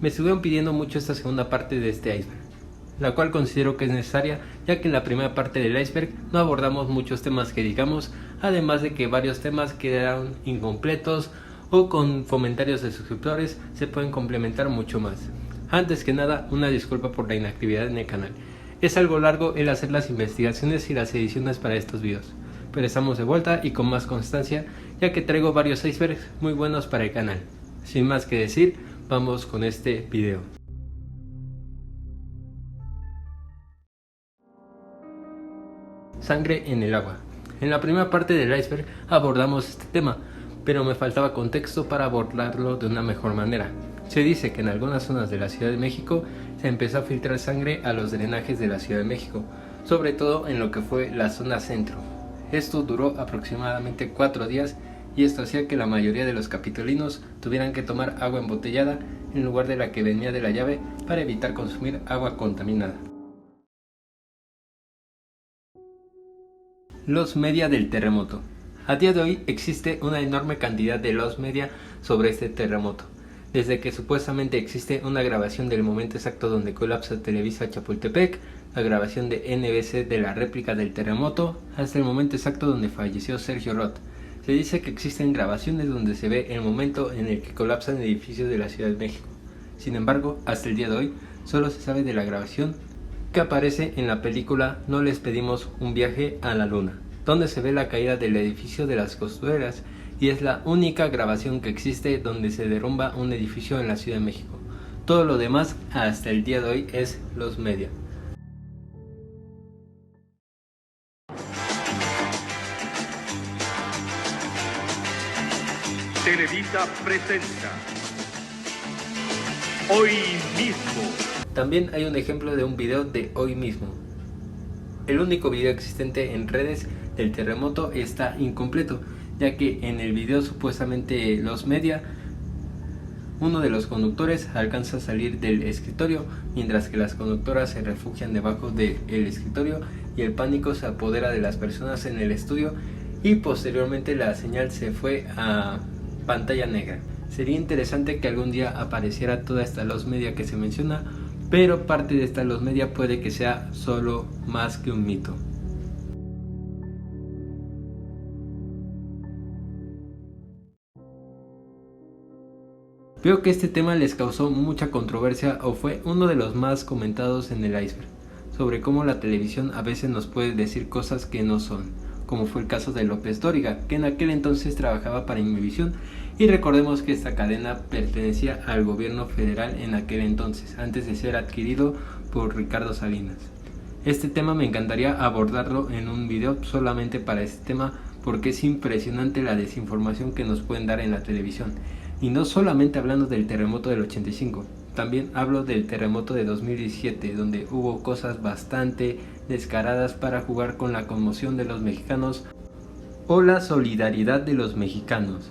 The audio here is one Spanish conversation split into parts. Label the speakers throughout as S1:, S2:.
S1: Me estuvieron pidiendo mucho esta segunda parte de este iceberg, la cual considero que es necesaria, ya que en la primera parte del iceberg no abordamos muchos temas que digamos, además de que varios temas quedaron incompletos o con comentarios de suscriptores se pueden complementar mucho más. Antes que nada, una disculpa por la inactividad en el canal. Es algo largo el hacer las investigaciones y las ediciones para estos videos, pero estamos de vuelta y con más constancia, ya que traigo varios icebergs muy buenos para el canal. Sin más que decir, vamos con este video. Sangre en el agua. En la primera parte del iceberg abordamos este tema, pero me faltaba contexto para abordarlo de una mejor manera. Se dice que en algunas zonas de la Ciudad de México se empezó a filtrar sangre a los drenajes de la Ciudad de México, sobre todo en lo que fue la zona centro. Esto duró aproximadamente 4 días y esto hacía que la mayoría de los capitolinos tuvieran que tomar agua embotellada en lugar de la que venía de la llave para evitar consumir agua contaminada. Los media del terremoto. A día de hoy existe una enorme cantidad de los media sobre este terremoto. Desde que supuestamente existe una grabación del momento exacto donde colapsa Televisa Chapultepec, la grabación de NBC de la réplica del terremoto, hasta el momento exacto donde falleció Sergio Roth. Se dice que existen grabaciones donde se ve el momento en el que colapsan edificios de la Ciudad de México. Sin embargo, hasta el día de hoy, solo se sabe de la grabación que aparece en la película No les pedimos un viaje a la luna, donde se ve la caída del edificio de las costureras, y es la única grabación que existe donde se derrumba un edificio en la Ciudad de México. Todo lo demás hasta el día de hoy es los media.
S2: Televisa presenta Hoy Mismo.
S1: También hay un ejemplo de un video de hoy mismo. El único video existente en redes del terremoto está incompleto, ya que en el video supuestamente los media, uno de los conductores alcanza a salir del escritorio, mientras que las conductoras se refugian debajo del escritorio y el pánico se apodera de las personas en el estudio y posteriormente la señal se fue a pantalla negra. Sería interesante que algún día apareciera toda esta los media que se menciona, pero parte de esta los media puede que sea solo más que un mito. Veo que este tema les causó mucha controversia o fue uno de los más comentados en el iceberg, sobre cómo la televisión a veces nos puede decir cosas que no son, como fue el caso de López Dóriga, que en aquel entonces trabajaba para Imevisión, y recordemos que esta cadena pertenecía al gobierno federal en aquel entonces, antes de ser adquirido por Ricardo Salinas. Este tema me encantaría abordarlo en un video solamente para este tema, porque es impresionante la desinformación que nos pueden dar en la televisión. Y no solamente hablando del terremoto del 85, también hablo del terremoto de 2017, donde hubo cosas bastante descaradas para jugar con la conmoción de los mexicanos o la solidaridad de los mexicanos.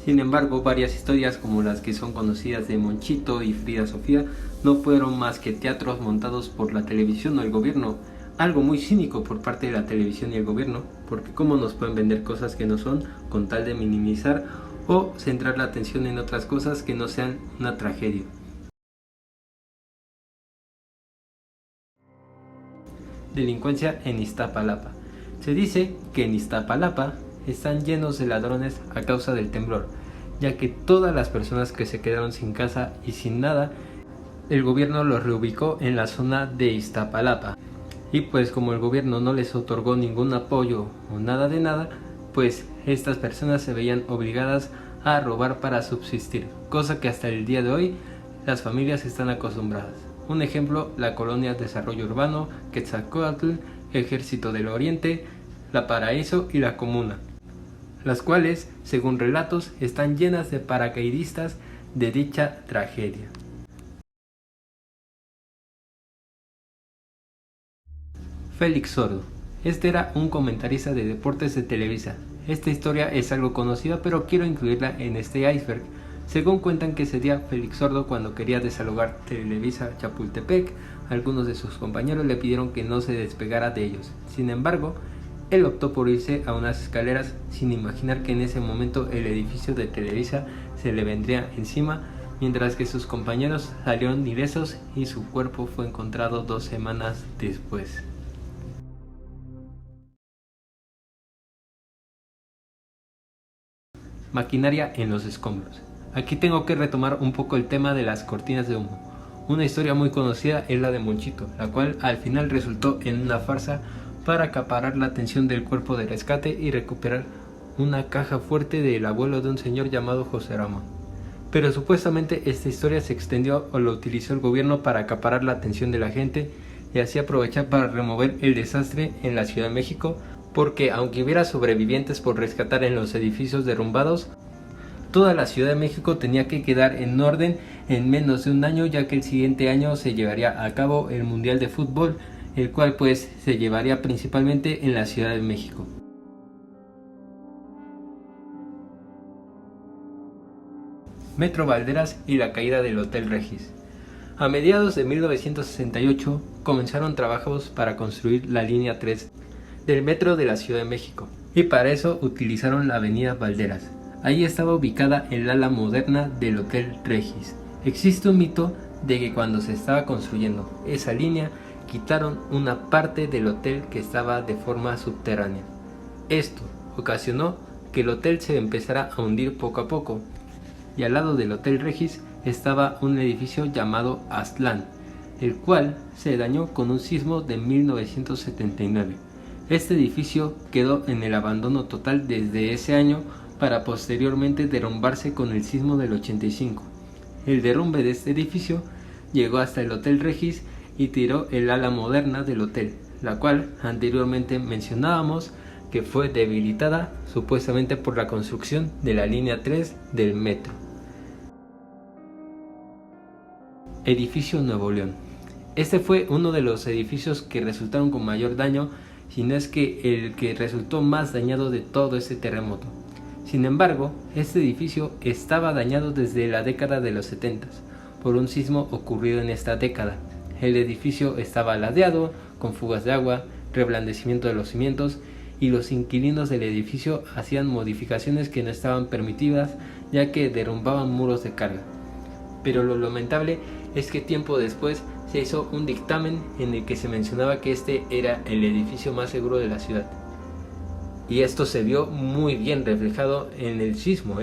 S1: Sin embargo, varias historias como las que son conocidas de Monchito y Frida Sofía no fueron más que teatros montados por la televisión o el gobierno, algo muy cínico por parte de la televisión y el gobierno, porque cómo nos pueden vender cosas que no son con tal de minimizar o centrar la atención en otras cosas que no sean una tragedia. Delincuencia en Iztapalapa. Se dice que en Iztapalapa están llenos de ladrones a causa del temblor, ya que todas las personas que se quedaron sin casa y sin nada, el gobierno los reubicó en la zona de Iztapalapa. Y pues como el gobierno no les otorgó ningún apoyo o nada de nada, pues estas personas se veían obligadas a robar para subsistir, cosa que hasta el día de hoy las familias están acostumbradas. Un ejemplo, la colonia Desarrollo Urbano, Quetzalcóatl, Ejército del Oriente, La Paraíso y La Comuna, las cuales, según relatos, están llenas de paracaidistas de dicha tragedia. Félix Sordo. Este era un comentarista de deportes de Televisa. Esta historia es algo conocida, pero quiero incluirla en este iceberg. Según cuentan que ese día Félix Sordo, cuando quería desalojar Televisa Chapultepec, algunos de sus compañeros le pidieron que no se despegara de ellos. Sin embargo, él optó por irse a unas escaleras sin imaginar que en ese momento el edificio de Televisa se le vendría encima, mientras que sus compañeros salieron ilesos y su cuerpo fue encontrado 2 semanas después. Maquinaria en los escombros. Aquí tengo que retomar un poco el tema de las cortinas de humo. Una historia muy conocida es la de Monchito, la cual al final resultó en una farsa para acaparar la atención del cuerpo de rescate y recuperar una caja fuerte del abuelo de un señor llamado José Ramón. Pero supuestamente esta historia se extendió o lo utilizó el gobierno para acaparar la atención de la gente y así aprovechar para remover el desastre en la Ciudad de México, porque aunque hubiera sobrevivientes por rescatar en los edificios derrumbados, toda la Ciudad de México tenía que quedar en orden en menos de un año, ya que el siguiente año se llevaría a cabo el Mundial de Fútbol, el cual pues se llevaría principalmente en la Ciudad de México. Metro Valderas y la caída del Hotel Regis. A mediados de 1968 comenzaron trabajos para construir la línea 3 del metro de la Ciudad de México, y para eso utilizaron la avenida Valderas. Ahí estaba ubicada el ala moderna del Hotel Regis. Existe un mito de que cuando se estaba construyendo esa línea quitaron una parte del hotel que estaba de forma subterránea. Esto ocasionó que el hotel se empezara a hundir poco a poco, y al lado del Hotel Regis estaba un edificio llamado Aztlán, el cual se dañó con un sismo de 1979. Este edificio quedó en el abandono total desde ese año para posteriormente derrumbarse con el sismo del 85. El derrumbe de este edificio llegó hasta el Hotel Regis y tiró el ala moderna del hotel, la cual anteriormente mencionábamos que fue debilitada supuestamente por la construcción de la línea 3 del metro. Edificio Nuevo León. Este fue uno de los edificios que resultaron con mayor daño, si no es que el que resultó más dañado de todo este terremoto. Sin embargo, este edificio estaba dañado desde la década de los 70 por un sismo ocurrido en esta década. El edificio estaba ladeado, con fugas de agua, reblandecimiento de los cimientos, y los inquilinos del edificio hacían modificaciones que no estaban permitidas, ya que derrumbaban muros de carga. Pero lo lamentable es que tiempo después se hizo un dictamen en el que se mencionaba que este era el edificio más seguro de la ciudad. Y esto se vio muy bien reflejado en el sismo.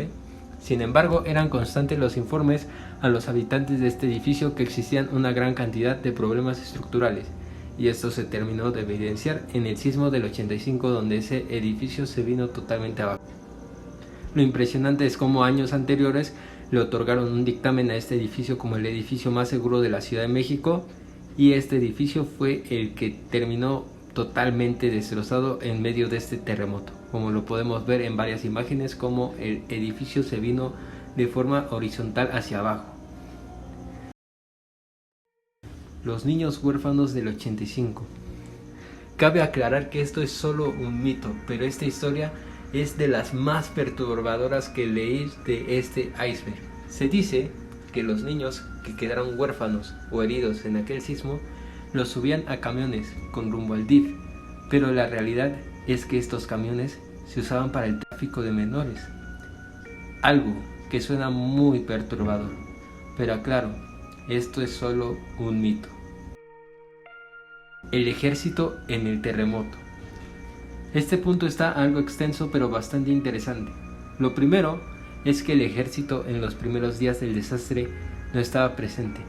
S1: Sin embargo, eran constantes los informes a los habitantes de este edificio que existían una gran cantidad de problemas estructurales, y esto se terminó de evidenciar en el sismo del 85, donde ese edificio se vino totalmente abajo. Lo impresionante es cómo años anteriores le otorgaron un dictamen a este edificio como el edificio más seguro de la Ciudad de México, y este edificio fue el que terminó totalmente destrozado en medio de este terremoto, como lo podemos ver en varias imágenes, como el edificio se vino de forma horizontal hacia abajo. Los niños huérfanos del 85. Cabe aclarar que esto es solo un mito, pero esta historia es de las más perturbadoras que leí de este iceberg. Se dice que los niños que quedaron huérfanos o heridos en aquel sismo los subían a camiones con rumbo al DIF, pero la realidad es que estos camiones se usaban para el tráfico de menores. Algo que suena muy perturbador, pero aclaro, esto es solo un mito. El ejército en el terremoto. Este punto está algo extenso pero bastante interesante. Lo primero es que el ejército en los primeros días del desastre no estaba presente,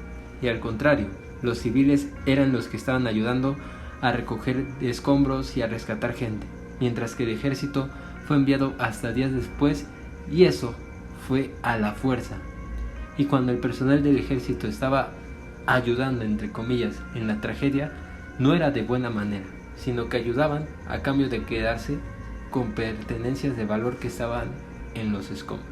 S1: y al contrario, los civiles eran los que estaban ayudando a recoger escombros y a rescatar gente, mientras que el ejército fue enviado hasta días después, y eso fue a la fuerza. Y cuando el personal del ejército estaba ayudando, entre comillas, en la tragedia, no era de buena manera, sino que ayudaban a cambio de quedarse con pertenencias de valor que estaban en los escombros.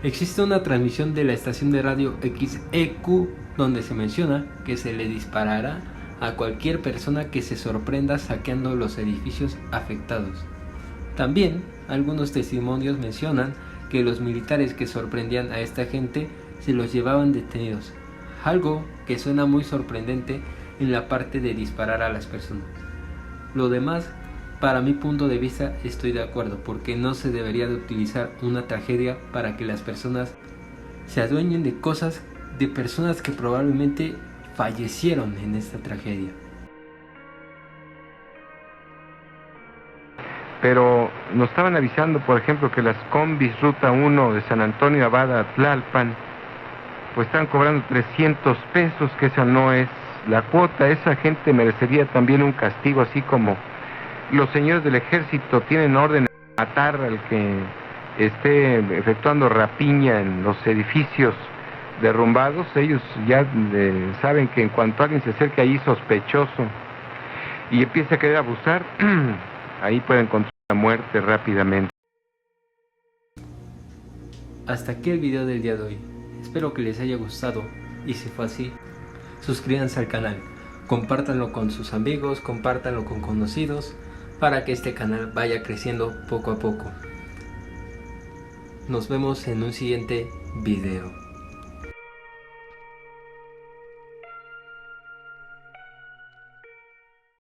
S1: Existe una transmisión de la estación de radio XEQ donde se menciona que se le disparará a cualquier persona que se sorprenda saqueando los edificios afectados. También algunos testimonios mencionan que los militares que sorprendían a esta gente se los llevaban detenidos, algo que suena muy sorprendente en la parte de disparar a las personas. Lo demás Para mi punto de vista estoy de acuerdo, porque no se debería de utilizar una tragedia para que las personas se adueñen de cosas de personas que probablemente fallecieron en esta tragedia.
S3: Pero nos estaban avisando, por ejemplo, que las combis Ruta 1 de San Antonio Abad a Tlalpan, pues están cobrando 300 pesos, que esa no es la cuota. Esa gente merecería también un castigo, así como los señores del ejército tienen orden de matar al que esté efectuando rapiña en los edificios derrumbados. Ellos ya saben que en cuanto alguien se acerque ahí sospechoso y empieza a querer abusar, ahí pueden encontrar la muerte rápidamente.
S1: Hasta aquí el video del día de hoy. Espero que les haya gustado, y si fue así, suscríbanse al canal, compártanlo con sus amigos, compártanlo con conocidos, para que este canal vaya creciendo poco a poco. Nos vemos en un siguiente video.